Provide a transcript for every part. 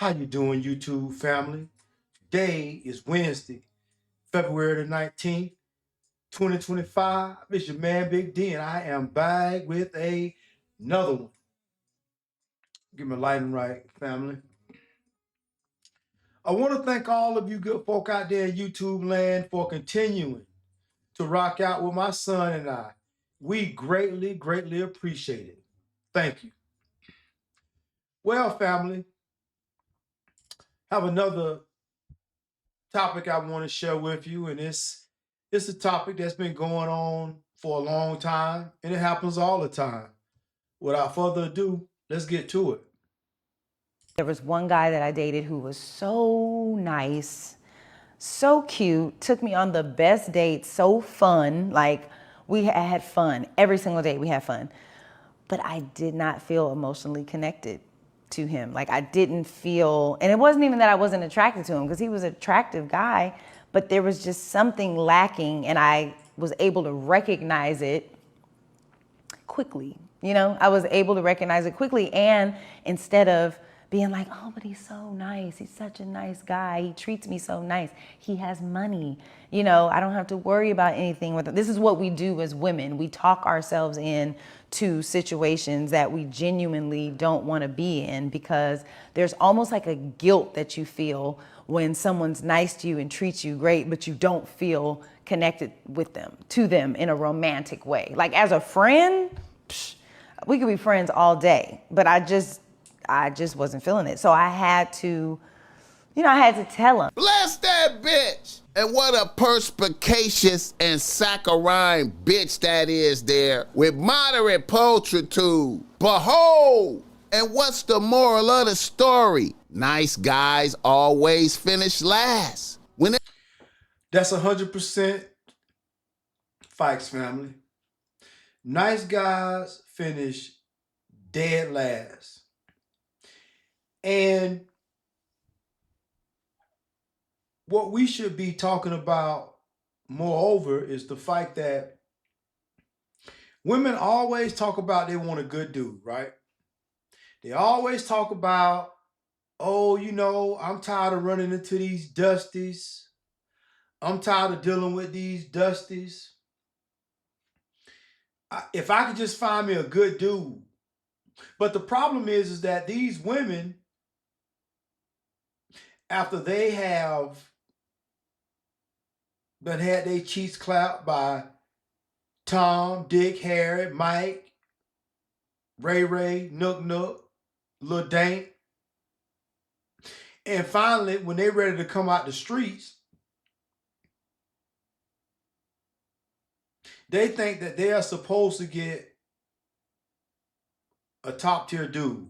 How you doing, YouTube family? Today is Wednesday, February the 19th, 2025. It's your man Big D, and I am back with another one. Get my lighting right, family. I want to thank all of you good folk out there in YouTube land for continuing to rock out with my son and I. We greatly appreciate it. Thank you. Well, family, have another topic I want to share with you, and it's a topic that's been going on for a long time, and it happens all the time. Without further ado, let's get to it. There was one guy that I dated who was so nice, so cute, took me on the best dates, so fun. Like, we had fun every single day. We had fun. But I did not feel emotionally connected to him. Like, I didn't feel, and it wasn't even that I wasn't attracted to him because he was an attractive guy, but there was just something lacking, and I was able to recognize it quickly. I was able to recognize it quickly. And instead of being like, oh, but he's so nice. He's such a nice guy. He treats me so nice. He has money. I don't have to worry about anything with him. This is what we do as women. We talk ourselves in to situations that we genuinely don't want to be in because there's almost like a guilt that you feel when someone's nice to you and treats you great, but you don't feel connected with them, to them in a romantic way. Like as a friend, we could be friends all day, but I just wasn't feeling it. So I had to tell him. Bless that bitch! And what a perspicacious and saccharine bitch that is there with moderate pulchritude. Behold! And what's the moral of the story? Nice guys always finish last. That's 100% facts, family. Nice guys finish dead last. And what we should be talking about, moreover, is the fact that women always talk about they want a good dude, right? They always talk about, oh, I'm tired of running into these dusties. I'm tired of dealing with these dusties. If I could just find me a good dude. But the problem is that these women, after they have been had their cheeks clapped by Tom, Dick, Harry, Mike, Ray, Nook, Lil Dank, and finally, when they're ready to come out the streets, they think that they are supposed to get a top tier dude.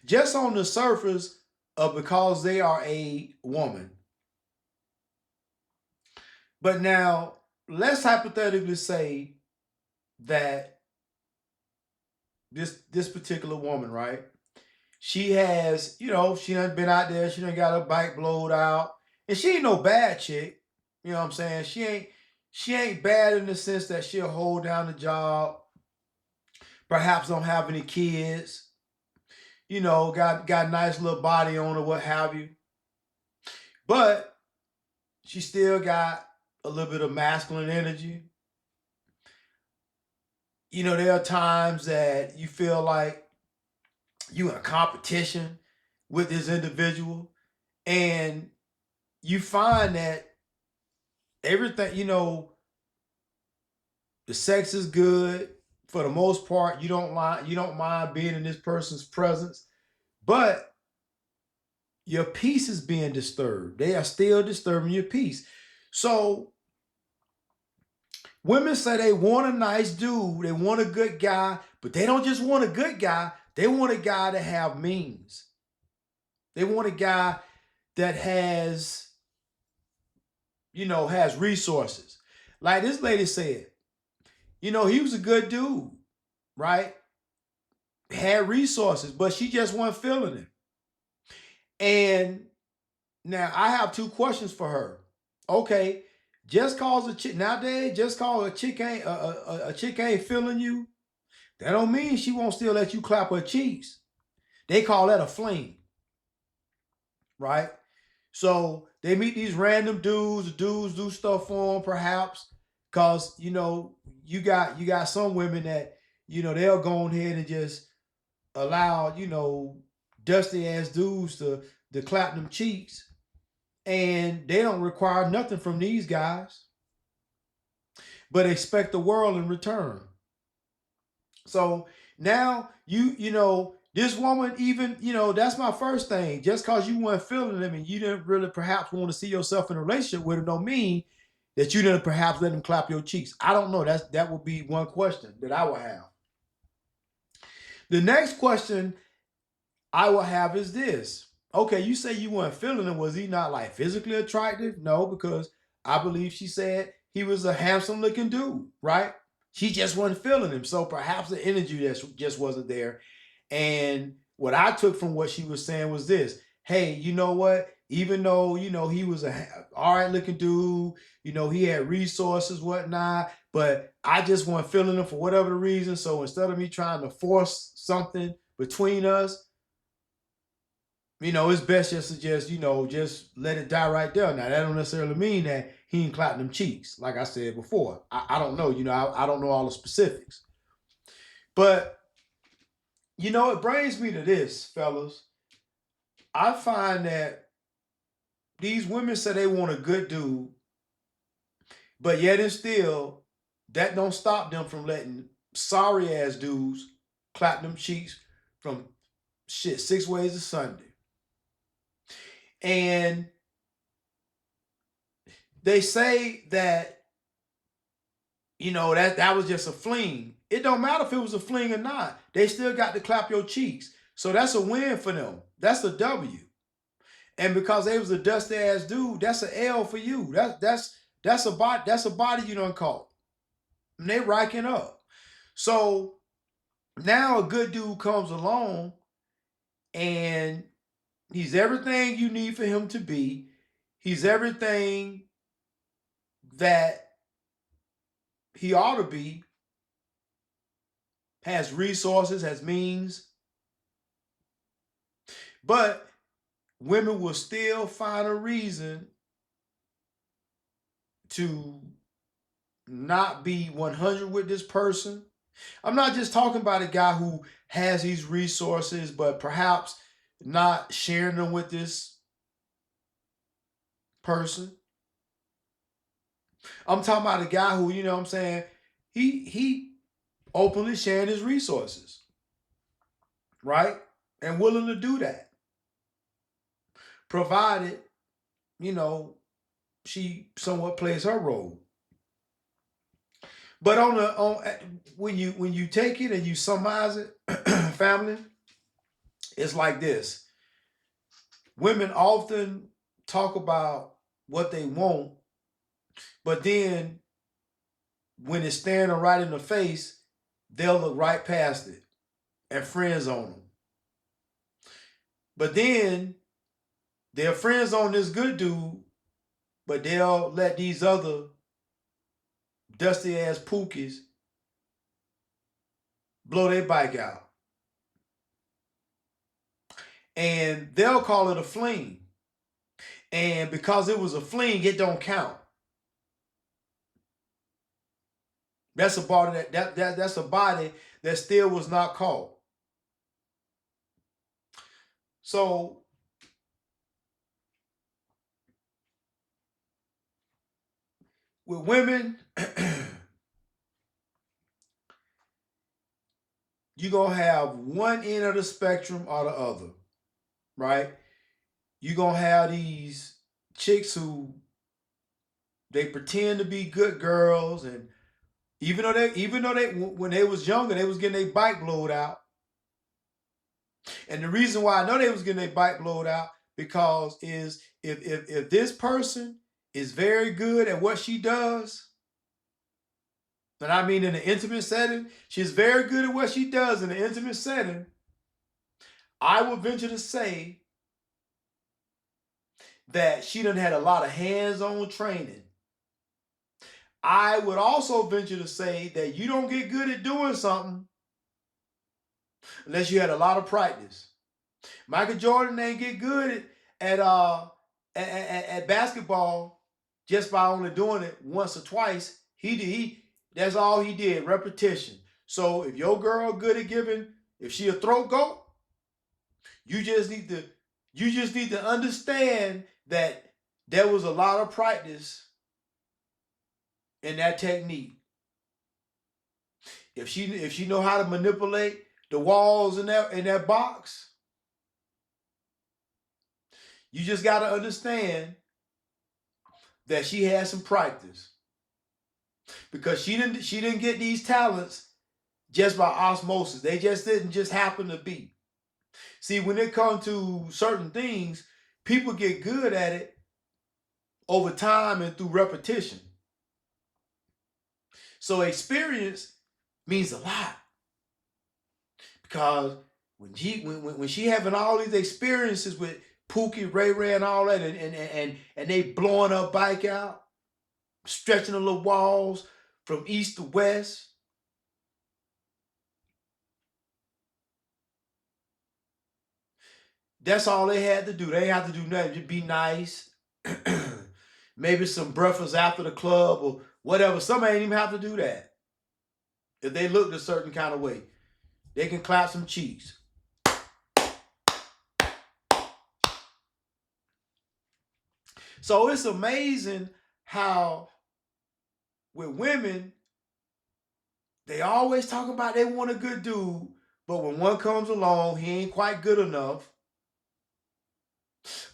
Just on the surface of because they are a woman. But now, let's hypothetically say that this particular woman, right? She has, she done been out there, she done got her bike blowed out. And she ain't no bad chick. You know what I'm saying? She ain't bad in the sense that she'll hold down the job. Perhaps don't have any kids. Got a nice little body on her, what have you. But she still got a little bit of masculine energy. There are times that you feel like you in a competition with this individual, and you find that everything, the sex is good for the most part. You don't mind being in this person's presence, but your peace is being disturbed. They are still disturbing your peace. So women say they want a nice dude, they want a good guy, but they don't just want a good guy. They want a guy that have means. They want a guy that has resources. Like this lady said, he was a good dude, right? Had resources, but she just wasn't feeling it. And now I have two questions for her. Okay, just cause a chick nowadays, just cause a chick ain't feeling you. That don't mean she won't still let you clap her cheeks. They call that a fling. right? So they meet these random dudes. The dudes do stuff for them, perhaps, because you got some women that they'll go ahead and just allow dusty ass dudes to clap them cheeks, and they don't require nothing from these guys, but expect the world in return. So now this woman, even that's my first thing. Just because you weren't feeling them and you didn't really perhaps want to see yourself in a relationship with them, don't mean that you didn't perhaps let them clap your cheeks. I don't know. That would be one question that I would have. The next question I will have is this. Okay, you say you weren't feeling him. Was he not like physically attractive? No, because I believe she said he was a handsome looking dude, right? She just wasn't feeling him. So perhaps the energy just wasn't there. And what I took from what she was saying was this. Hey, you know what? Even though, he was a all right looking dude, he had resources, whatnot, but I just wasn't feeling him for whatever the reason. So instead of me trying to force something between us, it's best just to just let it die right there. Now, that don't necessarily mean that he ain't clapping them cheeks, like I said before. I don't know. I don't know all the specifics. But, it brings me to this, fellas. I find that these women say they want a good dude, but yet and still, that don't stop them from letting sorry-ass dudes clap them cheeks from 6 ways to Sunday. And they say that, that was just a fling. It don't matter if it was a fling or not. They still got to clap your cheeks. So that's a win for them. That's a W. And because they was a dusty ass dude, that's an L for you. That's a body you done caught. And they racking up. So now a good dude comes along and he's everything you need for him to be. He's everything that he ought to be. Has resources, has means. But women will still find a reason to not be 100 with this person. I'm not just talking about a guy who has these resources, but perhaps not sharing them with this person. I'm talking about a guy who, what I'm saying, he openly sharing his resources, right? And willing to do that. Provided, she somewhat plays her role. But when you take it and you summarize it, family, it's like this. Women often talk about what they want, but then when it's staring them right in the face, they'll look right past it and friends on them. But then they're friends on this good dude, but they'll let these other dusty ass pookies blow their bike out. And they'll call it a fling. And because it was a fling, it don't count. That's a body that's a body that still was not caught. So with women, you're going to have one end of the spectrum or the other, right? You're going to have these chicks who they pretend to be good girls, and even though they when they was younger, they was getting their bike blowed out. And the reason why I know they was getting their bike blowed out because is if this person is very good at what she does, and I mean in an intimate setting, she's very good at what she does in an intimate setting, I would venture to say that she done had a lot of hands-on training. I would also venture to say that you don't get good at doing something unless you had a lot of practice. Michael Jordan ain't get good at basketball, just by only doing it once or twice, that's all he did, repetition. So if your girl good at giving, if she a throat goat, you just need to understand that there was a lot of practice in that technique. If she know how to manipulate the walls in that box, you just got to understand that she had some practice, because she didn't get these talents just by osmosis. They just didn't just happen to be. See, when it comes to certain things, people get good at it over time and through repetition. So experience means a lot, because when she having all these experiences with Pookie, Ray Ray, and all that, and they blowing her bike out, stretching the little walls from east to west. That's all they had to do. They had to do nothing. Just be nice. Maybe some breakfast after the club or whatever. Some ain't even have to do that. If they looked a certain kind of way, they can clap some cheeks. So it's amazing how with women, they always talk about they want a good dude, but when one comes along, he ain't quite good enough.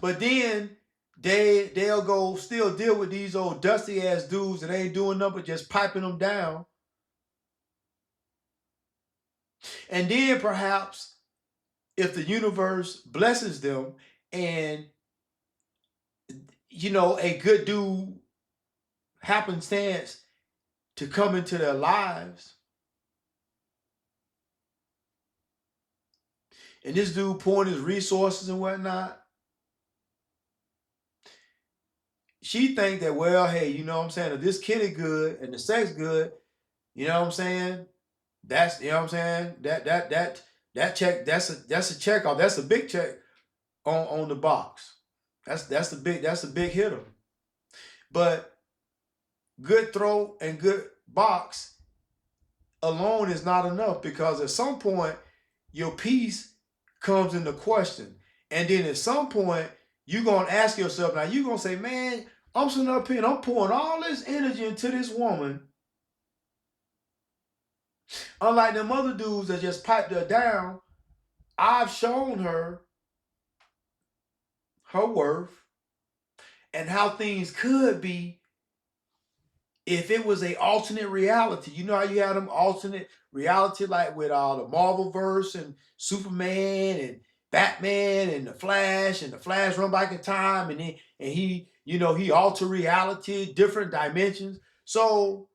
But then they'll go still deal with these old dusty ass dudes that ain't doing nothing but just piping them down. And then perhaps if the universe blesses them and a good dude happenstance to come into their lives, and this dude pouring his resources and whatnot, she think that, well, hey, you know what I'm saying, if this kid is good and the sex good, you know what I'm saying, that's, you know what I'm saying, that check, that's a check off, that's a big check on the box. That's a big hitter. But good throw and good box alone is not enough, because at some point your piece comes into question. And then at some point you're going to ask yourself, now you're going to say, man, I'm sitting up here and I'm pouring all this energy into this woman. Unlike them other dudes that just piped her down, I've shown her her worth and how things could be if it was a alternate reality. You know how you have them alternate reality, like with the Marvel verse and Superman and Batman and the Flash run back in time, and he alter reality, different dimensions. So,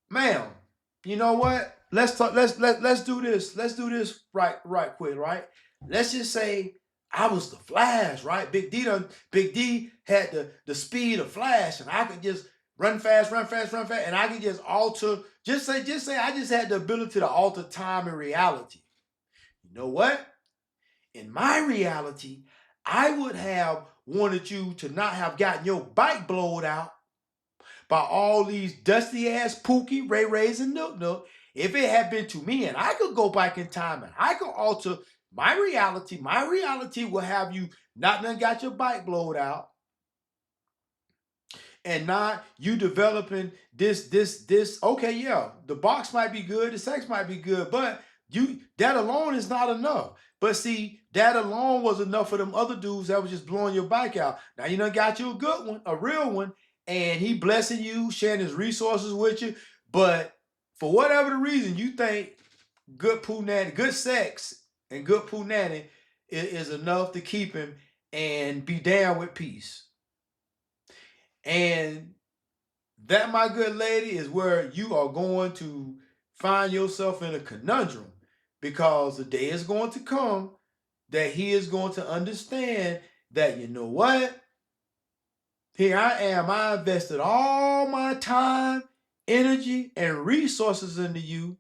ma'am, you know what? Let's talk. Let's do this. Let's do this right quick, right? Let's just say I was the Flash, right? Big D had the speed of Flash, and I could just run fast, and I could just alter. Just say I just had the ability to alter time and reality. You know what? In my reality, I would have wanted you to not have gotten your bike blowed out by all these dusty ass Pookie, Ray Rays, and Nook Nook. If it had been to me and I could go back in time and I could alter my reality will have you not done got your bike blowed out, and not you developing this. Okay, yeah, the box might be good, the sex might be good, but that alone is not enough. But see, that alone was enough for them other dudes that was just blowing your bike out. Now you done got you a good one, a real one, and he blessing you, sharing his resources with you. But for whatever the reason, you think good punani, good sex and good punani is enough to keep him and be down with peace. And that, my good lady, is where you are going to find yourself in a conundrum, because the day is going to come that he is going to understand that, you know what? Here I am. I invested all my time, energy, and resources into you,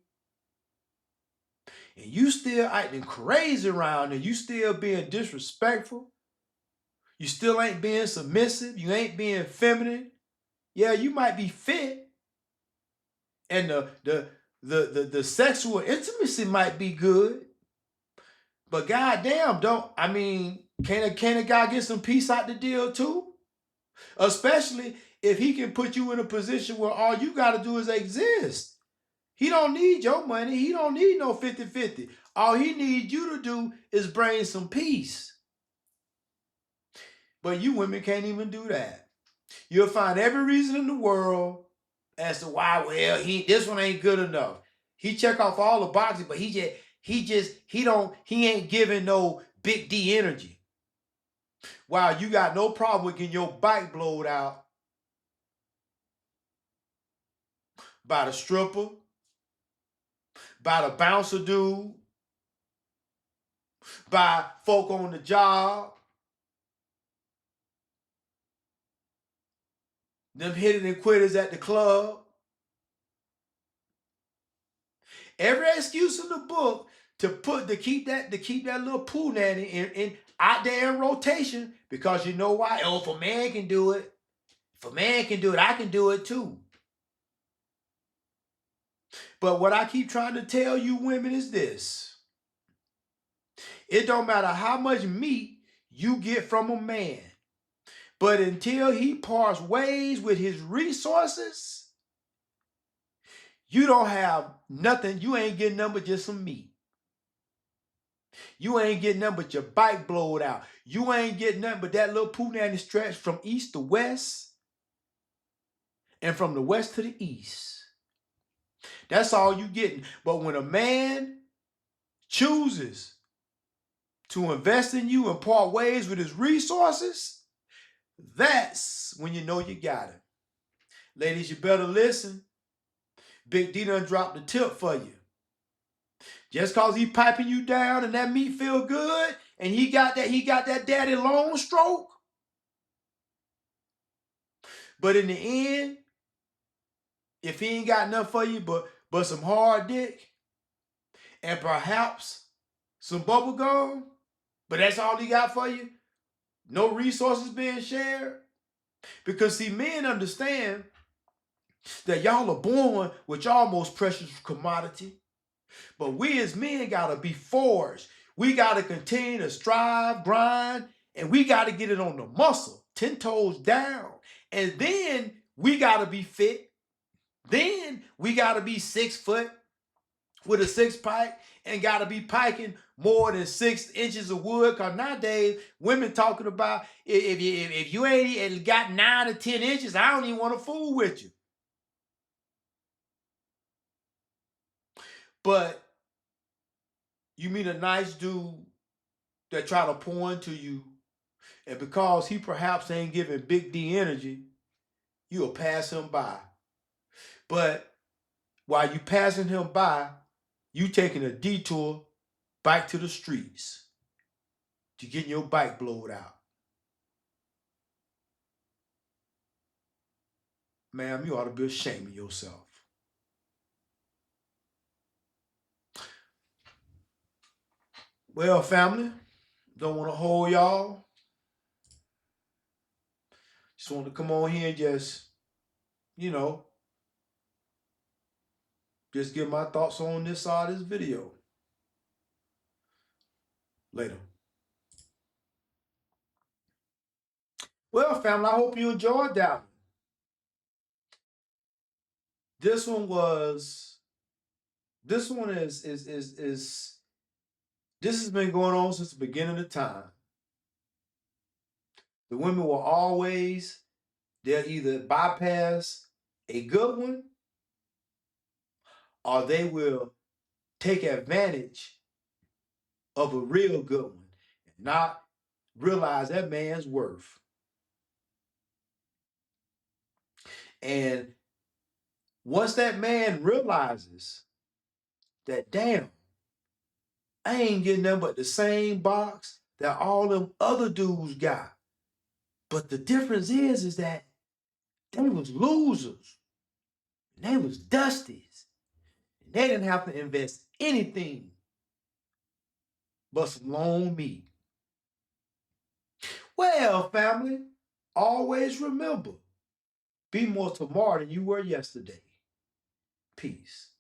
and you still acting crazy around, and you still being disrespectful. You still ain't being submissive. You ain't being feminine. Yeah, you might be fit, and the sexual intimacy might be good, but goddamn, can a guy get some peace out the deal too? Especially if he can put you in a position where all you got to do is exist. He don't need your money. He don't need no 50-50. All he needs you to do is bring some peace. But you women can't even do that. You'll find every reason in the world as to why, well, this one ain't good enough. He check off all the boxes, but he ain't giving no big D energy. While you got no problem with getting your bike blowed out by the stripper, by the bouncer dude, by folk on the job, them hitting and quitters at the club. Every excuse in the book to keep that little poo nanny in out there in rotation, because you know why? Oh, if a man can do it, I can do it too. But what I keep trying to tell you women is this. It don't matter how much meat you get from a man, but until he parts ways with his resources, you don't have nothing. You ain't getting nothing but just some meat. You ain't getting nothing but your bike blowed out. You ain't getting nothing but that little poo nanny stretch from east to west and from the west to the east. That's all you getting. But when a man chooses to invest in you and part ways with his resources, that's when you know you got him. Ladies, you better listen. Big D done dropped the tip for you. Just cause he piping you down and that meat feel good and he got that daddy long stroke. But in the end, if he ain't got nothing for you but some hard dick and perhaps some bubble gum, but that's all he got for you, no resources being shared. Because see, men understand that y'all are born with y'all most precious commodity. But we as men gotta be forged. We gotta continue to strive, grind, and we gotta get it on the muscle, 10 toes down. And then we gotta be fit. Then we gotta be 6 foot with a 6-pack and gotta be piking more than 6 inches of wood. Cause nowadays women talking about if you ain't got 9 or 10 inches, I don't even want to fool with you. But you meet a nice dude that try to pour into you, and because he perhaps ain't giving big D energy, you'll pass him by. But while you passing him by, you taking a detour back to the streets to get your bike blowed out. Ma'am, you ought to be ashamed of yourself. Well, family, don't want to hold y'all. Just want to come on here and just give my thoughts on this side of this video. Later. Well, family, I hope you enjoyed that one. This one this has been going on since the beginning of time. The women will always, they'll either bypass a good one or they will take advantage of a real good one and not realize that man's worth. And once that man realizes that, damn, I ain't getting nothing but the same box that all them other dudes got. But the difference is that they was losers. They was dusties. They didn't have to invest anything but some long meat. Well, family, always remember, be more tomorrow than you were yesterday. Peace.